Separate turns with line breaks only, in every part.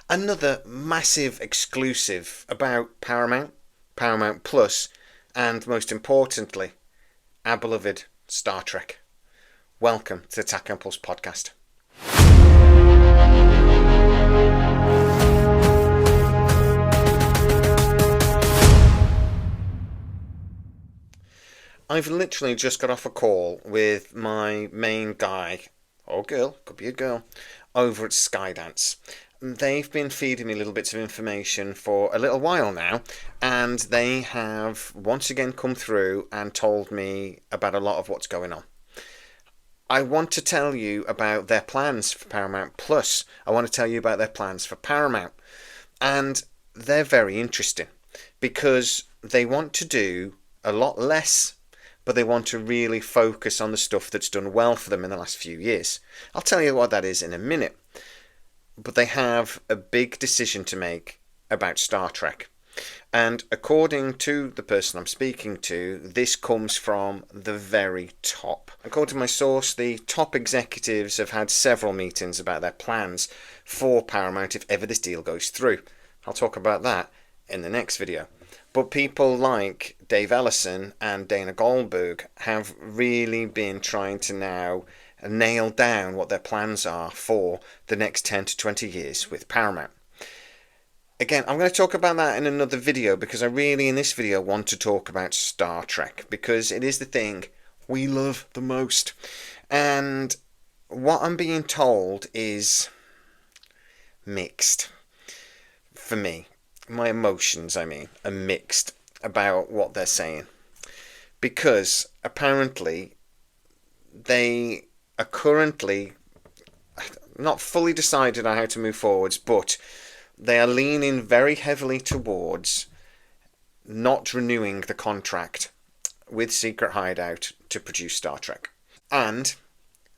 Another massive exclusive about Paramount, Paramount Plus, and most importantly, our beloved Star Trek. Welcome to the Tachyon Plus podcast. I've literally just got off a call with my main guy, or girl, could be a girl, over at Skydance. They've been feeding me little bits of information for a little while now, and they have once again come through and told me about a lot of what's going on. I want to tell you about their plans for Paramount Plus. I want to tell you about their plans for Paramount. And they're very interesting because they want to do a lot less, but they want to really focus on the stuff that's done well for them in the last few years. I'll tell you what that is in a minute. But they have a big decision to make about Star Trek. And according to the person I'm speaking to, this comes from the very top. According to my source, the top executives have had several meetings about their plans for Paramount if ever this deal goes through. I'll talk about that in the next video. But people like Dave Ellison and Dana Goldberg have really been trying to now nail down what their plans are for the next 10 to 20 years with Paramount. Again, I'm going to talk about that in another video because I really, in this video, want to talk about Star Trek because it is the thing we love the most. And what I'm being told is mixed. For me, my emotions, are mixed about what they're saying. Because apparently they are currently not fully decided on how to move forwards, but they are leaning very heavily towards not renewing the contract with Secret Hideout to produce Star Trek. And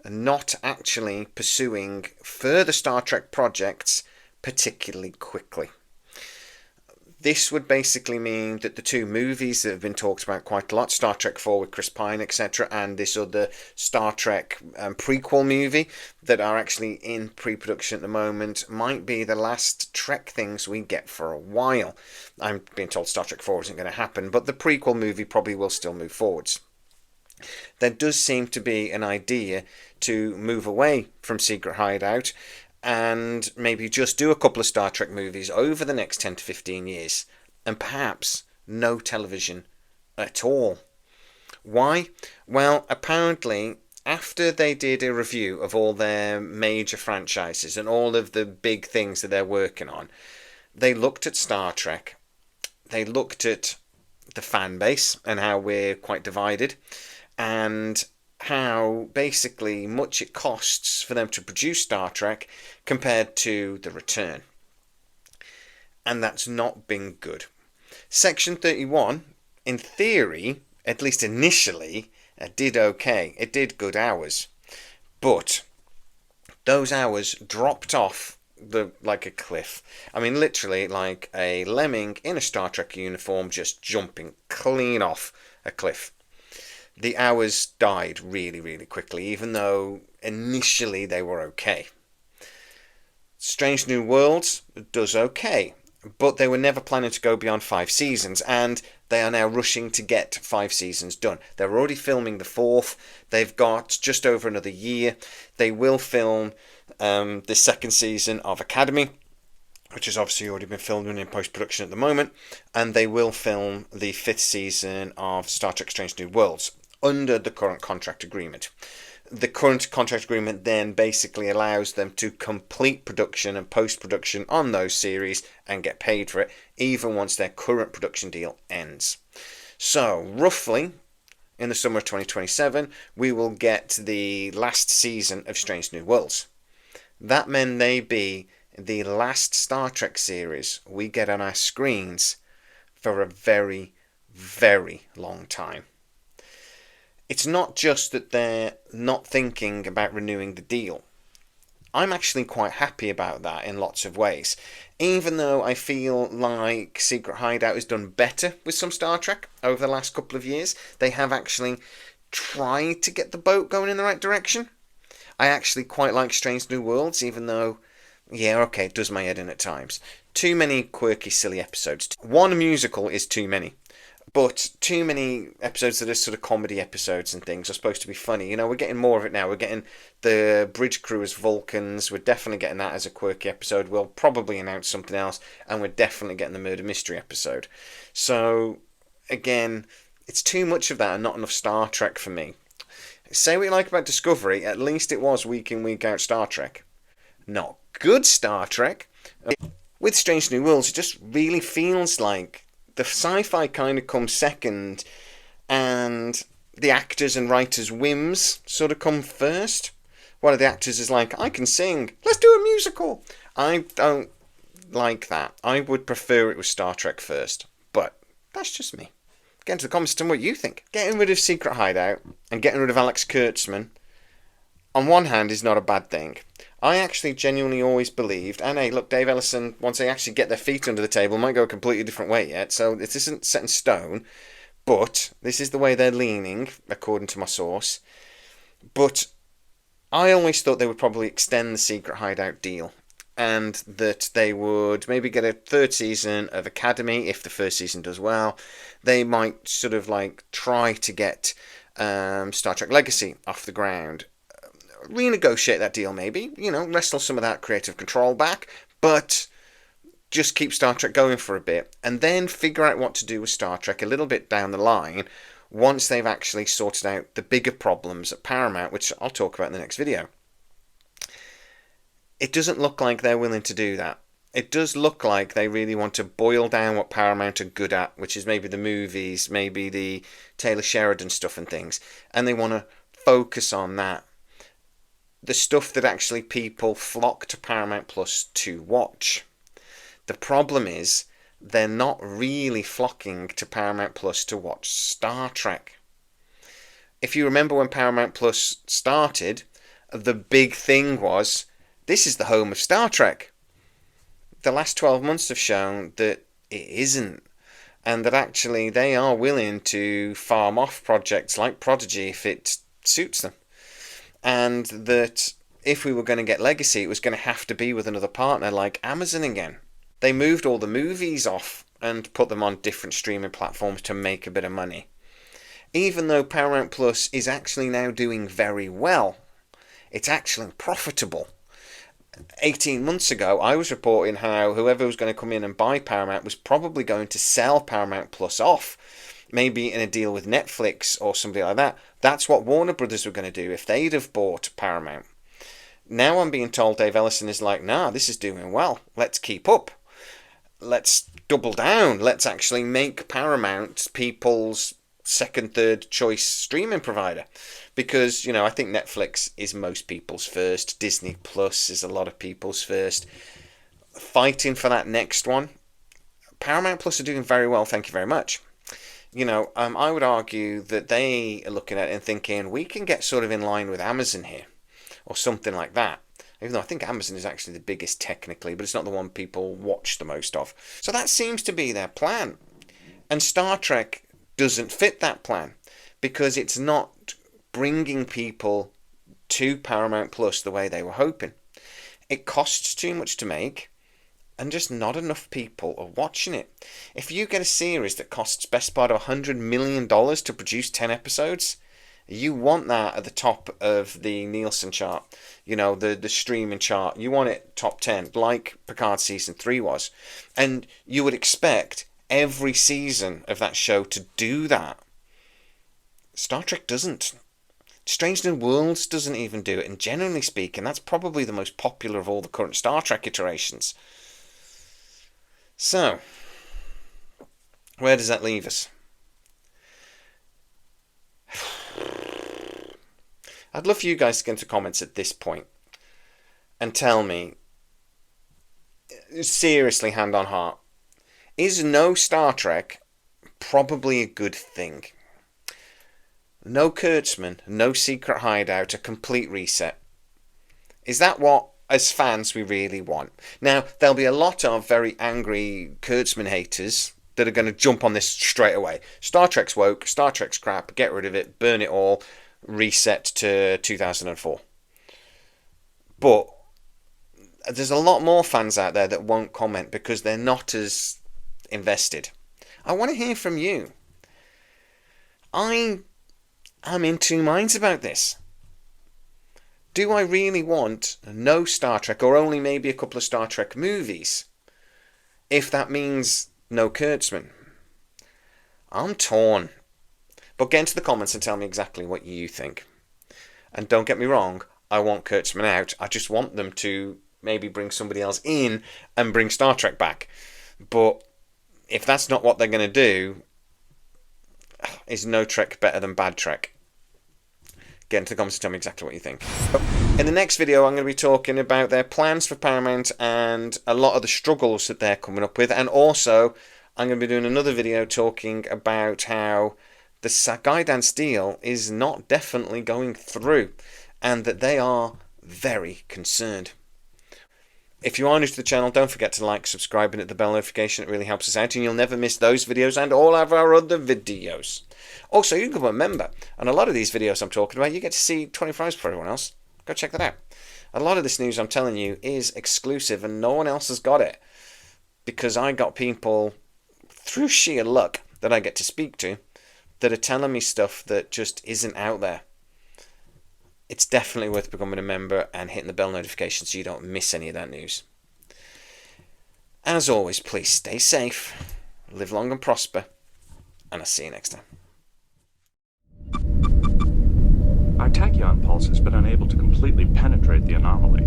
not actually pursuing further Star Trek projects particularly quickly. This would basically mean that the two movies that have been talked about quite a lot, Star Trek 4 with Chris Pine, etc., and this other Star Trek prequel movie that are actually in pre-production at the moment, might be the last Trek things we get for a while. I'm being told Star Trek 4 isn't going to happen, but the prequel movie probably will still move forwards. There does seem to be an idea to move away from Secret Hideout and maybe just do a couple of Star Trek movies over the next 10 to 15 years, and perhaps no television at all. Why? Well, apparently, after they did a review of all their major franchises and all of the big things that they're working on, they looked at Star Trek, they looked at the fan base and how we're quite divided, and how basically much it costs for them to produce Star Trek compared to the return. And that's not been good. Section 31, in theory, at least initially, did okay. It did good hours. But those hours dropped off like a cliff. I mean, literally like a lemming in a Star Trek uniform just jumping clean off a cliff. The hours died really, really quickly, even though initially they were okay. Strange New Worlds does okay, but they were never planning to go beyond 5 seasons, and they are now rushing to get 5 seasons done. They're already filming the 4th. They've got just over another year. They will film the 2nd season of Academy, which has obviously already been filmed and in post-production at the moment, and they will film the 5th season of Star Trek Strange New Worlds under the current contract agreement. The current contract agreement then basically allows them to complete production and post-production on those series and get paid for it, even once their current production deal ends. So, roughly, in the summer of 2027, we will get the last season of Strange New Worlds. That may be the last Star Trek series we get on our screens for a very, very long time. It's not just that they're not thinking about renewing the deal. I'm actually quite happy about that in lots of ways. Even though I feel like Secret Hideout has done better with some Star Trek over the last couple of years, they have actually tried to get the boat going in the right direction. I actually quite like Strange New Worlds, even though Yeah, okay, it does my head in at times. Too many quirky, silly episodes. One musical is too many. But too many episodes that are sort of comedy episodes and things are supposed to be funny. You know, we're getting more of it now. We're getting the bridge crew as Vulcans. We're definitely getting that as a quirky episode. We'll probably announce something else, and we're definitely getting the murder mystery episode. So, again, it's too much of that and not enough Star Trek for me. Say what you like about Discovery, at least it was week in, week out Star Trek. Not good Star Trek. With Strange New Worlds, it just really feels like the sci-fi kind of comes second, and the actors and writers' whims sort of come first. One of the actors is like, I can sing, let's do a musical. I don't like that. I would prefer it was Star Trek first, but that's just me. Get into the comments and tell me what you think. Getting rid of Secret Hideout and getting rid of Alex Kurtzman, on one hand, is not a bad thing. I actually genuinely always believed, and hey, look, Dave Ellison, once they actually get their feet under the table, might go a completely different way yet, so this isn't set in stone, but this is the way they're leaning, according to my source. But I always thought they would probably extend the Secret Hideout deal, and that they would maybe get a third season of Academy if the first season does well. They might sort of like try to get Star Trek Legacy off the ground, renegotiate that deal maybe, you know, wrestle some of that creative control back, but just keep Star Trek going for a bit and then figure out what to do with Star Trek a little bit down the line once they've actually sorted out the bigger problems at Paramount, which I'll talk about in the next video. It doesn't look like they're willing to do that. It does look like they really want to boil down what Paramount are good at, which is maybe the movies, maybe the Taylor Sheridan stuff and things, and they want to focus on that. The stuff that actually people flock to Paramount Plus to watch. The problem is they're not really flocking to Paramount Plus to watch Star Trek. If you remember when Paramount Plus started, the big thing was, this is the home of Star Trek. The last 12 months have shown that it isn't, and that actually they are willing to farm off projects like Prodigy if it suits them. And that if we were going to get Legacy, it was going to have to be with another partner like Amazon again. They moved all the movies off and put them on different streaming platforms to make a bit of money. Even though Paramount Plus is actually now doing very well, it's actually profitable. 18 months ago, I was reporting how whoever was going to come in and buy Paramount was probably going to sell Paramount Plus off, maybe in a deal with Netflix or somebody like that. That's what Warner Brothers were going to do if they'd have bought Paramount. Now I'm being told Dave Ellison is like, nah, this is doing well. Let's keep up. Let's double down. Let's actually make Paramount people's second, third choice streaming provider. Because, you know, I think Netflix is most people's first. Disney Plus is a lot of people's first. Fighting for that next one. Paramount Plus are doing very well, thank you very much. You know, I would argue that they are looking at it and thinking, we can get sort of in line with Amazon here, or something like that. Even though I think Amazon is actually the biggest technically, but it's not the one people watch the most of. So that seems to be their plan. And Star Trek doesn't fit that plan, because it's not bringing people to Paramount Plus the way they were hoping. It costs too much to make, and just not enough people are watching it. If you get a series that costs best part of $100 million to produce 10 episodes, you want that at the top of the Nielsen chart, you know, the streaming chart. You want it top 10, like Picard Season 3 was. And you would expect every season of that show to do that. Star Trek doesn't. Strange New Worlds doesn't even do it, and generally speaking, that's probably the most popular of all the current Star Trek iterations. So, where does that leave us? I'd love for you guys to get into comments at this point and tell me, seriously, hand on heart, is no Star Trek probably a good thing? No Kurtzman, no Secret Hideout, a complete reset. Is that what, as fans, we really want? Now, there'll be a lot of very angry Kurtzman haters that are going to jump on this straight away. Star Trek's woke, Star Trek's crap, get rid of it, burn it all, reset to 2004. But there's a lot more fans out there that won't comment because they're not as invested. I want to hear from you. I'm in two minds about this. Do I really want no Star Trek, or only maybe a couple of Star Trek movies, if that means no Kurtzman? I'm torn. But get into the comments and tell me exactly what you think. And don't get me wrong, I want Kurtzman out. I just want them to maybe bring somebody else in and bring Star Trek back. But if that's not what they're going to do, is no Trek better than bad Trek? Get into the comments and tell me exactly what you think. In the next video, I'm going to be talking about their plans for Paramount and a lot of the struggles that they're coming up with. And also, I'm going to be doing another video talking about how the Skydance deal is not definitely going through and that they are very concerned. If you are new to the channel, don't forget to like, subscribe and hit the bell notification. It really helps us out and you'll never miss those videos and all of our other videos. Also, you can become a member, and a lot of these videos I'm talking about, you get to see 24 hours before everyone else. Go check that out. A lot of this news I'm telling you is exclusive, and no one else has got it. Because I got people, through sheer luck, that I get to speak to, that are telling me stuff that just isn't out there. It's definitely worth becoming a member and hitting the bell notification so you don't miss any of that news. As always, please stay safe, live long and prosper, and I'll see you next time.
Our tachyon pulse has been unable to completely penetrate the anomaly.